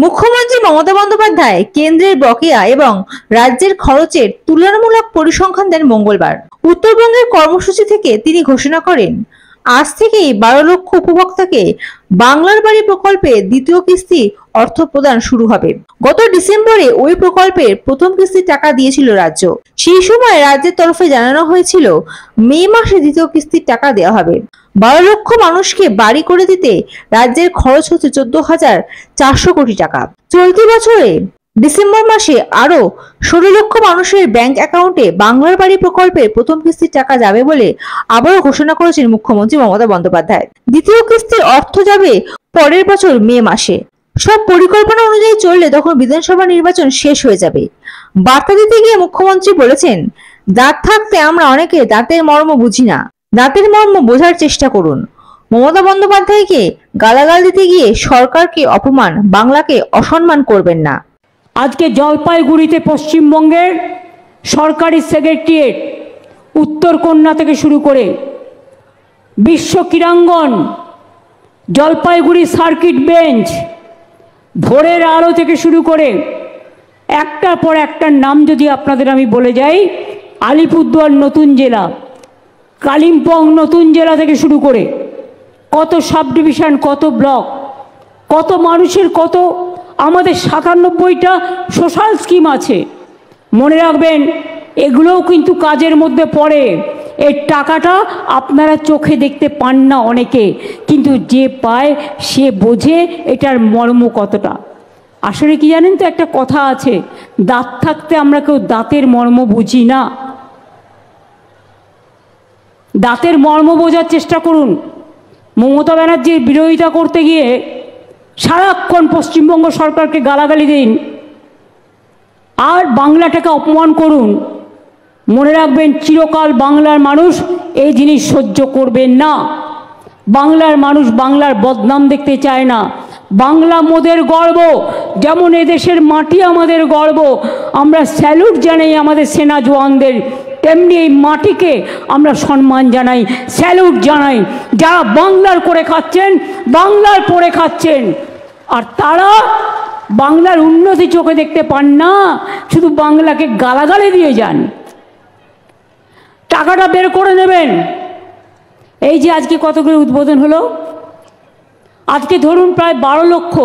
মুখ্যমন্ত্রী মমতা বন্দ্যোপাধ্যায় কেন্দ্রের বকেয়া এবং রাজ্যের খরচের তুলনামূলক পরিসংখ্যান দেন মঙ্গলবার। উত্তরবঙ্গের কর্মসূচি থেকে তিনি ঘোষণা করেন, আজ থেকেই 12 লক্ষ উপভোক্তাকে বাংলার বাড়ি প্রকল্পে দ্বিতীয় কিস্তি অর্থ প্রদান শুরু হবে। গত ডিসেম্বরে ওই প্রকল্পের প্রথম কিস্তির টাকা দিয়েছিল রাজ্য। সেই সময় রাজ্যের তরফে জানানো হয়েছিল মে মাসে দ্বিতীয় কিস্তির টাকা দেওয়া হবে। 12 লক্ষ মানুষকে বাড়ি করে দিতে রাজ্যের খরচ হচ্ছে 14,400 কোটি টাকা। চলতি বছরে ডিসেম্বর মাসে আরো 16 লক্ষ মানুষের ব্যাংক অ্যাকাউন্টে বাংলার বাড়ি প্রকল্পের প্রথম কিস্তির টাকা যাবে বলে আবারও ঘোষণা করেছেন মুখ্যমন্ত্রী মমতা বন্দ্যোপাধ্যায়। দ্বিতীয় কিস্তির অর্থ যাবে পরের বছর মে মাসে। সব পরিকল্পনা অনুযায়ী চললে তখন বিধানসভা নির্বাচন শেষ হয়ে যাবে। বার্তা দিতে গিয়ে মুখ্যমন্ত্রী বলেছেন, দাঁত থাকতে আমরা অনেকে দাঁতের মর্ম বুঝি না, দাঁতের মর্ম বোঝার চেষ্টা করুন। মমতা বন্দ্যোপাধ্যায়কে গালাগাল দিতে গিয়ে সরকারকে অপমান, বাংলাকে অসম্মান করবেন না। আজকে জলপাইগুড়িতে পশ্চিমবঙ্গের সরকারি সেক্রেটারিয়েট, উত্তরকন্যা থেকে শুরু করে বিশ্ব ক্রীড়াঙ্গন, জলপাইগুড়ি সার্কিট বেঞ্চ, ভোরের আলো থেকে শুরু করে একটার পর একটার নাম যদি আপনাদের আমি বলে যাই, আলিপুরদুয়ার নতুন জেলা, কালিম্পং নতুন জেলা থেকে শুরু করে কত সাব ডিভিশন, কত ব্লক, কত মানুষের, কত আমাদের 97টা সোশ্যাল স্কিম আছে। মনে রাখবেন, এগুলোও কিন্তু কাজের মধ্যে পড়ে। এর টাকাটা আপনারা চোখে দেখতে পান না অনেকে, কিন্তু যে পায় সে বোঝে এটার মর্ম কতটা। আসলে কি জানেন তো, একটা কথা আছে, দাঁত থাকতে আমরা কেউ দাঁতের মর্ম বুঝি না। দাঁতের মর্ম বোঝার চেষ্টা করুন। মমতা ব্যানার্জির বিরোধিতা করতে গিয়ে সারাক্ষণ পশ্চিমবঙ্গ সরকারকে গালাগালি দিন আর বাংলাটাকে অপমান করুন। মনে রাখবেন, চিরকাল বাংলার মানুষ এই জিনিস সহ্য করবেন না। বাংলার মানুষ বাংলার বদনাম দেখতে চায় না। বাংলা মোদের গর্ব, যেমন এদেশের মাটি আমাদের গর্ব। আমরা স্যালুট জানাই আমাদের সেনা জওয়ানদের, তেমনি এই মাটিকে আমরা সম্মান জানাই, স্যালুট জানাই। যারা বাংলার করে খাচ্ছেন, বাংলার পড়ে খাচ্ছেন, আর তারা বাংলার উন্নতি চোখে দেখতে পান না, শুধু বাংলাকে গালাগালি দিয়ে যান। টাকাটা বের করে নেবেন। এই যে আজকে কতগুলো উদ্বোধন হলো, আজকে ধরুন প্রায় 12 লক্ষ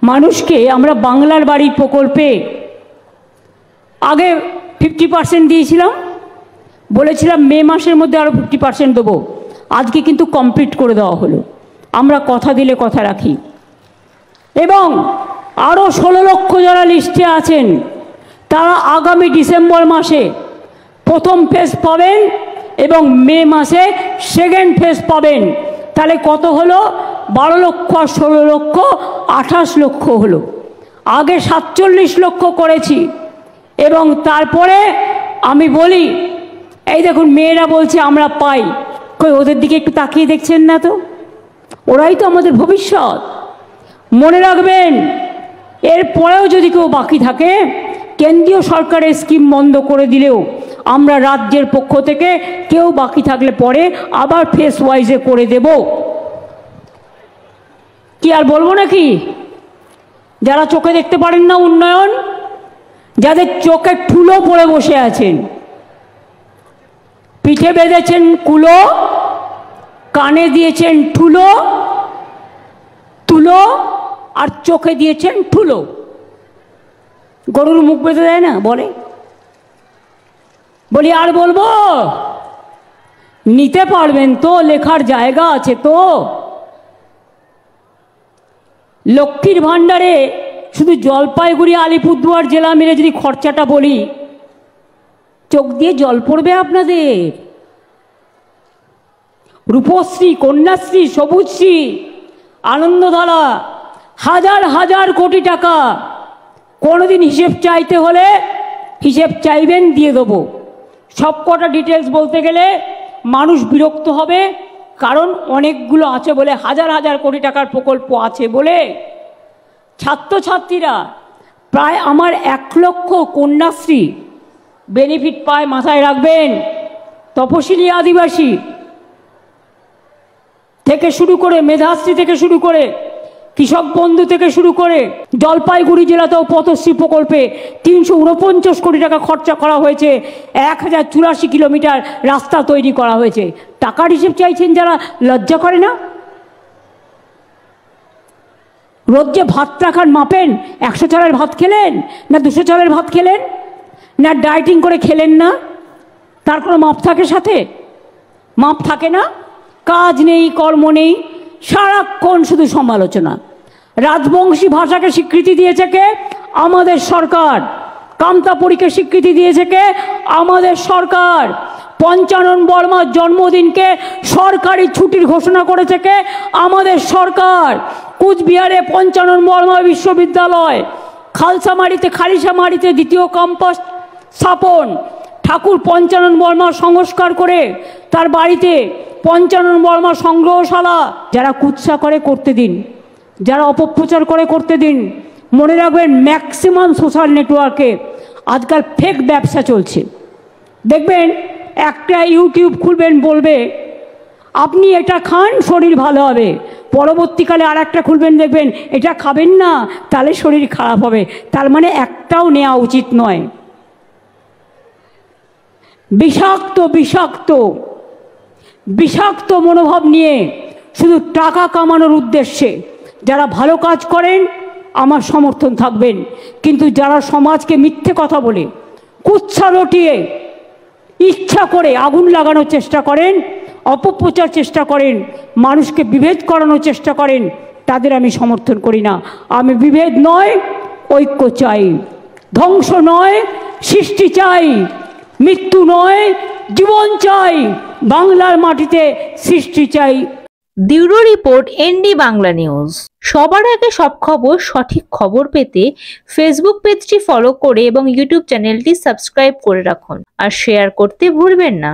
মানুষকে আমরা বাংলার বাড়ির প্রকল্পে আগে 50% দিয়েছিলাম, বলেছিলাম মে মাসের মধ্যে আরও 50% দেবো। আজকে কিন্তু কমপ্লিট করে দেওয়া হলো। আমরা কথা দিলে কথা রাখি। এবং আরও 16 লক্ষ যারা লিস্টে আছেন, তারা আগামী ডিসেম্বর মাসে প্রথম ফেজ পাবেন এবং মে মাসে সেকেন্ড ফেজ পাবেন। তাহলে কত হলো? 12 লক্ষ আর 16 লক্ষ 28 লক্ষ হলো। আগে 47 লক্ষ করেছি। এবং তারপরে আমি বলি, এই দেখুন মেয়েরা বলছে আমরা পাই, কই ওদের দিকে একটু তাকিয়ে দেখছেন না তো? ওরাই তো আমাদের ভবিষ্যৎ। মনে রাখবেন, এরপরেও যদি কেউ বাকি থাকে, কেন্দ্রীয় সরকারের স্কিম বন্ধ করে দিলেও আমরা রাজ্যের পক্ষ থেকে কেউ বাকি থাকলে পরে আবার ফেস ওয়াইজে করে দেব। কি আর বলবো নাকি? যারা চোখে দেখতে পারেন না উন্নয়ন, যাদের চোখে ঠুলো পড়ে বসে আছেন, পিঠে বেঁধেছেন কুলো, কানে দিয়েছেন ঠুলো তুলো, আর চোখে দিয়েছেন ঠুলো। গরুর মুখ বেঁধে দেয় না, বলে। বলি আর বলবো? নিতে পারবেন তো? লেখার জায়গা আছে তো? লক্ষ্মীর ভাণ্ডারে শুধু জলপাইগুড়ি আলিপুরদুয়ার জেলা মিলে যদি খরচাটা বলি, চোখ দিয়ে জল পড়বে আপনাদের। রূপশ্রী, কন্যাশ্রী, সবুজশ্রী, আনন্দধারা, হাজার হাজার কোটি টাকা। কোনোদিন হিসেব চাইতে হলে হিসেব চাইবেন, দিয়ে দেবো। সব কটা ডিটেলস বলতে গেলে মানুষ বিরক্ত হবে, কারণ অনেকগুলো আছে বলে, হাজার হাজার কোটি টাকার প্রকল্প আছে বলে। ছাত্রছাত্রীরা প্রায় আমার 1 লক্ষ কন্যাশ্রী বেনিফিট পায়, মাথায় রাখবেন। তপশিলি আদিবাসী থেকে শুরু করে, মেধাশ্রী থেকে শুরু করে কৃষক বন্ধু থেকে শুরু করে জলপাইগুড়ি জেলাতেও পথশ্রী প্রকল্পে 349 কোটি টাকা খরচা করা হয়েছে, 1084 কিলোমিটার রাস্তা তৈরি করা হয়েছে। টাকার হিসেব চাইছেন যারা, লজ্জা করে না? রোজ যে ভাতটা খান মাপেন, 100 চালের ভাত খেলেন না 200 চালের ভাত খেলেন, না ডায়েটিং করে খেলেন না? তার কোনো মাপ থাকে? সাথে মাপ থাকে না। কাজ নেই, কর্ম নেই, সারাক্ষণ শুধু সমালোচনা। রাজবংশী ভাষাকে স্বীকৃতি দিয়েছে কে? আমাদের সরকার। কামতাপুরীকে স্বীকৃতি দিয়েছে কে? আমাদের সরকার। পঞ্চানন বর্মার জন্মদিনকে সরকারি ছুটির ঘোষণা করেছে কে? আমাদের সরকার। কুচবিহারে পঞ্চানন বর্মা বিশ্ববিদ্যালয়, খালসামারিতে খালিসামারিতে দ্বিতীয় ক্যাম্পাস স্থাপন, ঠাকুর পঞ্চানন বর্মা সংস্কার করে তার বাড়িতে পঞ্চানন বর্মা সংগ্রহশালা। যারা কুৎসা করে করতে দিন, যারা অপপ্রচার করে করতে দিন। মনে রাখবেন, ম্যাক্সিমাম সোশ্যাল নেটওয়ার্কে আজকাল ফেক ব্যবসা চলছে। দেখবেন একটা ইউটিউব খুলবেন, বলবে আপনি এটা খান শরীর ভালো হবে, পরবর্তীকালে আর একটা খুলবেন, দেখবেন এটা খাবেন না তাহলে শরীর খারাপ হবে। তার মানে একটাও নেওয়া উচিত নয়। বিষাক্ত বিষাক্ত বিষাক্ত মনোভাব নিয়ে শুধু টাকা কামানোর উদ্দেশ্যে যারা ভালো কাজ করেন আমার সমর্থন থাকবেন, কিন্তু যারা সমাজকে মিথ্যে কথা বলে কুৎসা রটিয়ে ইচ্ছা করে আগুন লাগানোর চেষ্টা করেন, অপপ্রচার চেষ্টা করেন, মানুষকে বিভেদ করানোর চেষ্টা করেন, তাদের আমি সমর্থন করি না। আমি বিভেদ নয়, ঐক্য চাই। ধ্বংস নয়, সৃষ্টি চাই। মৃত্যু নয়, জীবন চাই। বাংলার মাটিতে সৃষ্টি চাই। Bureau report, ND Bangla news. সবার আগে সব খবর, সঠিক খবর পেতে ফেসবুক পেজটি ফলো করে এবং ইউটিউব চ্যানেলটি সাবস্ক্রাইব করে রাখুন আর শেয়ার করতে ভুলবেন না।